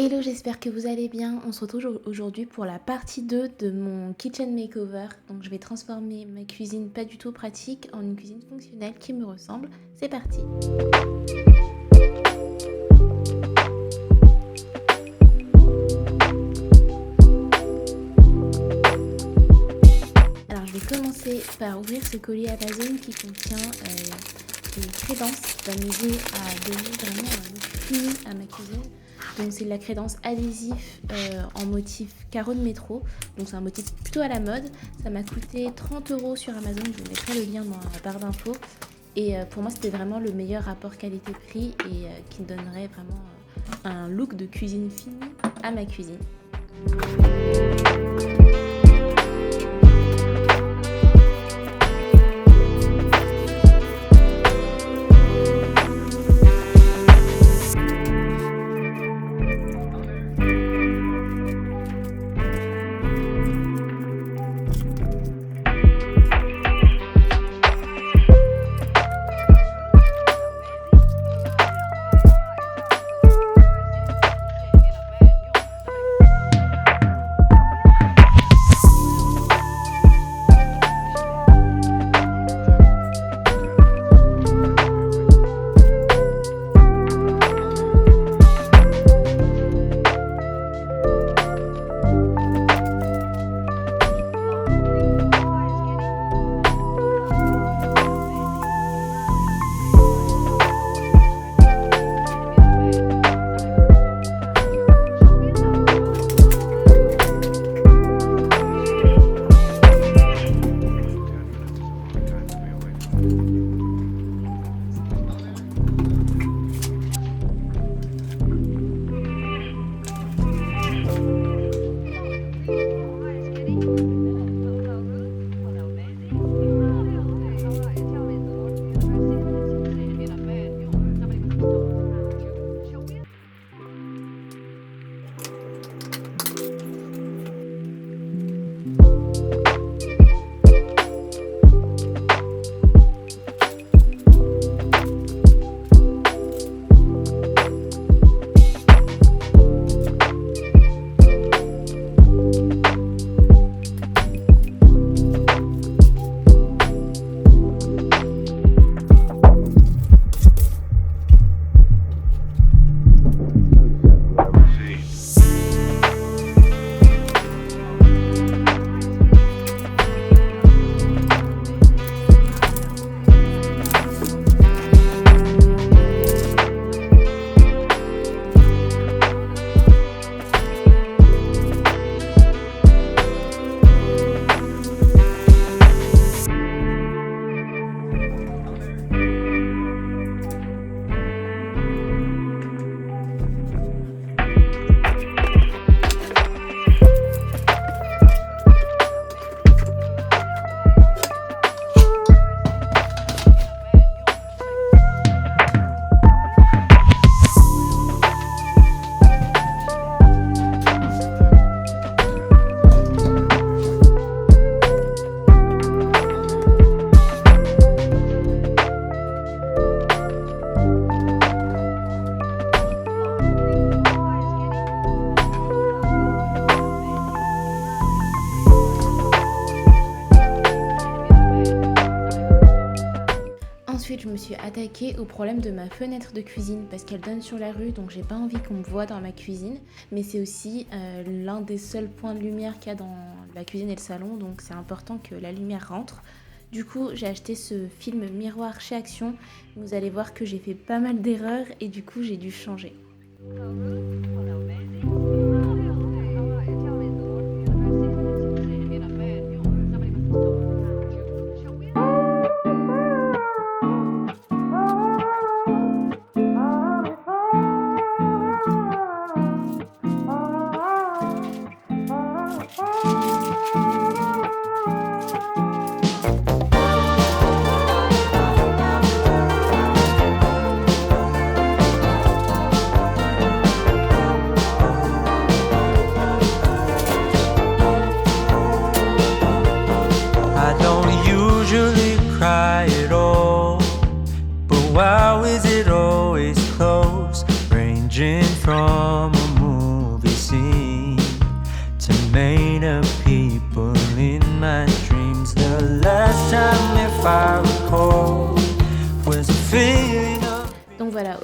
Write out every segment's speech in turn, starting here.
Hello, j'espère que vous allez bien. On se retrouve aujourd'hui pour la partie 2 de mon kitchen makeover. Donc je vais transformer ma cuisine pas du tout pratique en une cuisine fonctionnelle qui me ressemble. C'est parti. Alors je vais commencer par ouvrir ce colis Amazon qui contient une crédence qui va m'aider à donner vraiment un look fini à ma cuisine. Donc c'est de la crédence adhésif en motif carreau de métro. Donc c'est un motif plutôt à la mode. Ça m'a coûté 30 € sur Amazon. Je vous mettrai le lien dans la barre d'infos. Et pour moi c'était vraiment le meilleur rapport qualité-prix et qui donnerait vraiment un look de cuisine finie à ma cuisine. Ensuite, je me suis attaquée au problème de ma fenêtre de cuisine parce qu'elle donne sur la rue, donc j'ai pas envie qu'on me voit dans ma cuisine. Mais c'est aussi l'un des seuls points de lumière qu'il y a dans la cuisine et le salon, donc c'est important que la lumière rentre. Du coup, j'ai acheté ce film miroir chez Action. Vous allez voir que j'ai fait pas mal d'erreurs et du coup, j'ai dû changer.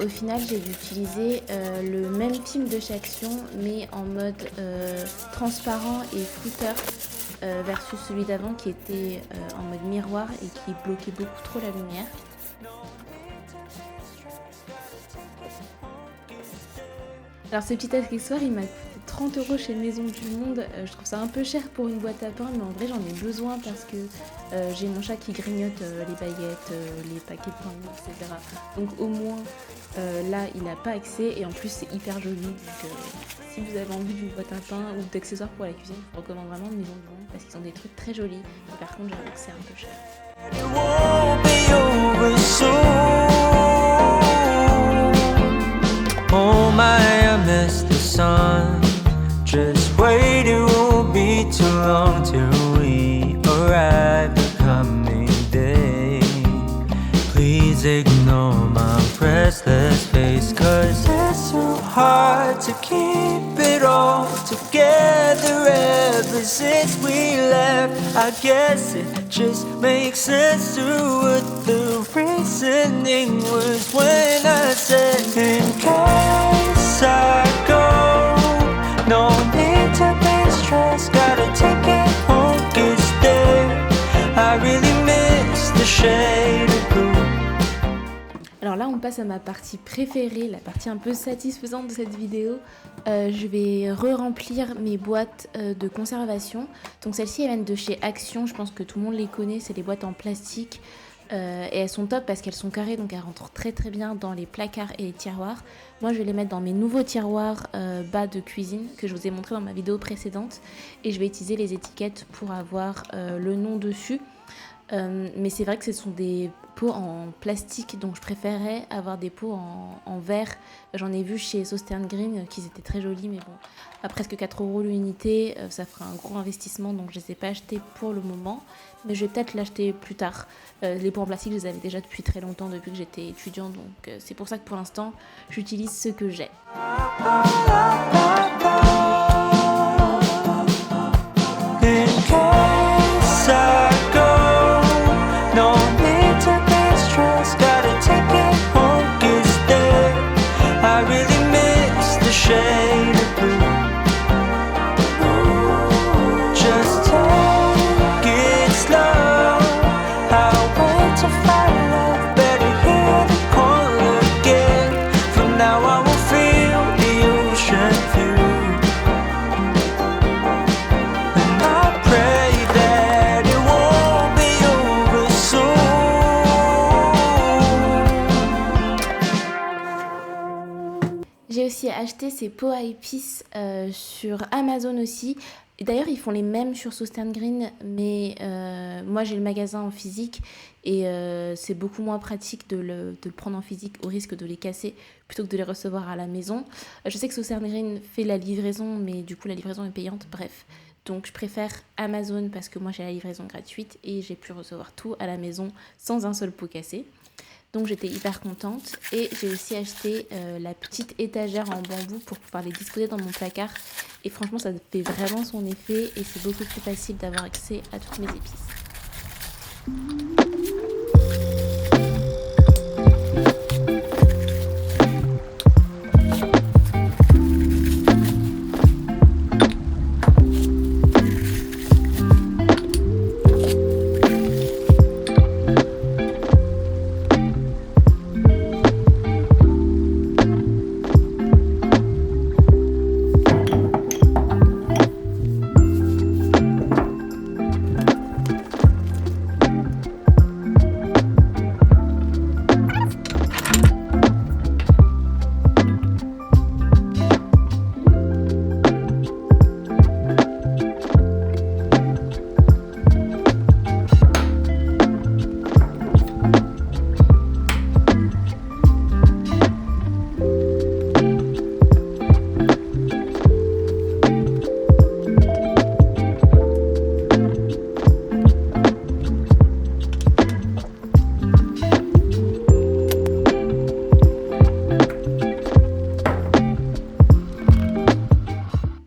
Au final, j'ai utilisé le même film de chez Action, mais en mode transparent et flouteur, versus celui d'avant qui était en mode miroir et qui bloquait beaucoup trop la lumière. Alors ce petit accessoire, il m'a coûté 30 € chez Maison du Monde. Je trouve ça un peu cher pour une boîte à pain, mais en vrai j'en ai besoin parce que j'ai mon chat qui grignote les baguettes, les paquets de pain, etc. Donc au moins là il n'a pas accès et en plus c'est hyper joli. Donc si vous avez envie d'une boîte à pain ou d'accessoires pour la cuisine, je vous recommande vraiment Maison du Monde parce qu'ils ont des trucs très jolis. Et par contre j'avoue que c'est un peu cher. Oh my, I miss the sun. Just wait, it won't be too long till we arrive the coming day. Please ignore my restless face, 'cause it's so hard to keep it all together ever since we left. I guess it just makes sense to what the reasoning was when I said, in case I go, no need to be stressed, gotta take it home, it's there. I really miss the shade of blue. Alors là, on passe à ma partie préférée, la partie un peu satisfaisante de cette vidéo. Je vais re-remplir mes boîtes de conservation. Donc celles-ci, elles viennent de chez Action. Je pense que tout le monde les connaît. C'est des boîtes en plastique. Et elles sont top parce qu'elles sont carrées. Donc elles rentrent très très bien dans les placards et les tiroirs. Moi, je vais les mettre dans mes nouveaux tiroirs bas de cuisine que je vous ai montré dans ma vidéo précédente. Et je vais utiliser les étiquettes pour avoir le nom dessus. Mais c'est vrai que ce sont des pots en plastique, donc je préférais avoir des pots en verre. J'en ai vu chez Southern Green qu'ils étaient très jolis, mais bon, à presque 4 € l'unité, ça fera un gros investissement, donc je ne les ai pas achetés pour le moment, mais je vais peut-être l'acheter plus tard. Les pots en plastique, je les avais déjà depuis très longtemps, depuis que j'étais étudiante, donc c'est pour ça que pour l'instant, j'utilise ce que j'ai. J'ai aussi acheté ces pots à épices sur Amazon aussi. Et d'ailleurs, ils font les mêmes sur Southern Green, mais moi j'ai le magasin en physique et c'est beaucoup moins pratique de le prendre en physique au risque de les casser plutôt que de les recevoir à la maison. Je sais que Southern Green fait la livraison, mais du coup la livraison est payante, bref. Donc je préfère Amazon parce que moi j'ai la livraison gratuite et j'ai pu recevoir tout à la maison sans un seul pot cassé. Donc j'étais hyper contente et j'ai aussi acheté la petite étagère en bambou pour pouvoir les disposer dans mon placard. Et franchement ça fait vraiment son effet et c'est beaucoup plus facile d'avoir accès à toutes mes épices.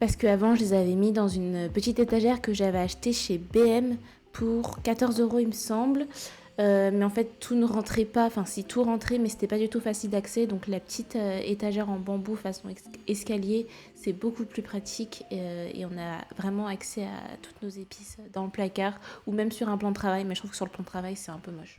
Parce qu'avant, je les avais mis dans une petite étagère que j'avais achetée chez BM pour 14 € il me semble. mais en fait tout ne rentrait pas, enfin si tout rentrait mais c'était pas du tout facile d'accès, donc la petite étagère en bambou façon escalier c'est beaucoup plus pratique et on a vraiment accès à toutes nos épices dans le placard ou même sur un plan de travail, mais je trouve que sur le plan de travail c'est un peu moche.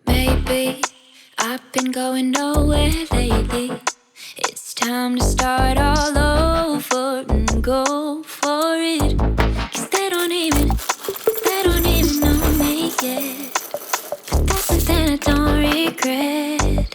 Maybe I've been going nowhere lately. It's time to start all over and go for it. 'Cause they don't even know me yet. But that's something I don't regret.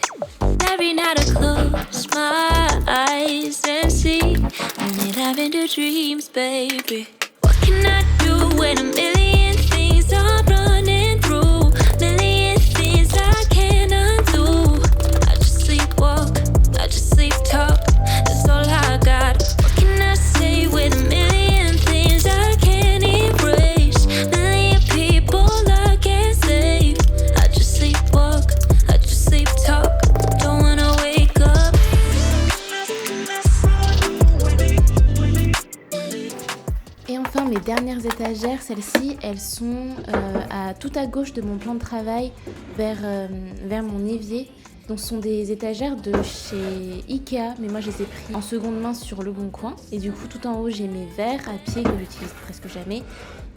Every night I close my eyes and see I'm living the dreams, baby. What can I do when a million things are running through? Million things I can't undo. I just sleepwalk, I just sleep talk. That's all I got. What can I say with a million things I can't erase? Million people I can't save. I just sleepwalk, I just sleep talk. Don't wanna wake up. Et enfin mes dernières étagères, celles-ci, elles sont tout à gauche de mon plan de travail vers mon évier. Donc ce sont des étagères de chez Ikea, mais moi je les ai pris en seconde main sur Le Bon Coin. Et du coup tout en haut j'ai mes verres à pied que j'utilise presque jamais.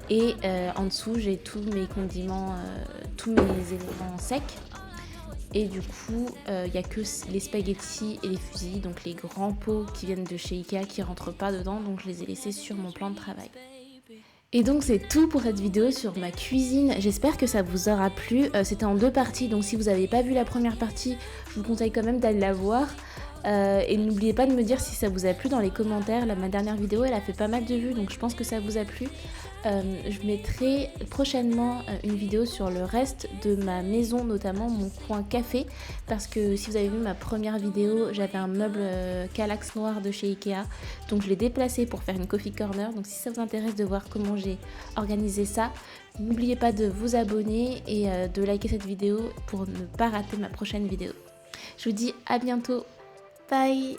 Et en dessous j'ai tous mes condiments, tous mes éléments secs. Et du coup, il n'y a que les spaghettis et les fusils, donc les grands pots qui viennent de chez Ikea qui rentrent pas dedans, donc je les ai laissés sur mon plan de travail. Et donc c'est tout pour cette vidéo sur ma cuisine, j'espère que ça vous aura plu. C'était en 2 parties, donc si vous n'avez pas vu la première partie, je vous conseille quand même d'aller la voir. Et n'oubliez pas de me dire si ça vous a plu dans les commentaires. Ma dernière vidéo elle a fait pas mal de vues, donc je pense que ça vous a plu. Je mettrai prochainement une vidéo sur le reste de ma maison, notamment mon coin café, parce que si vous avez vu ma première vidéo, j'avais un meuble Kallax noir de chez Ikea, donc je l'ai déplacé pour faire une coffee corner. Donc si ça vous intéresse de voir comment j'ai organisé ça, n'oubliez pas de vous abonner et de liker cette vidéo pour ne pas rater ma prochaine vidéo. Je vous dis à bientôt, bye.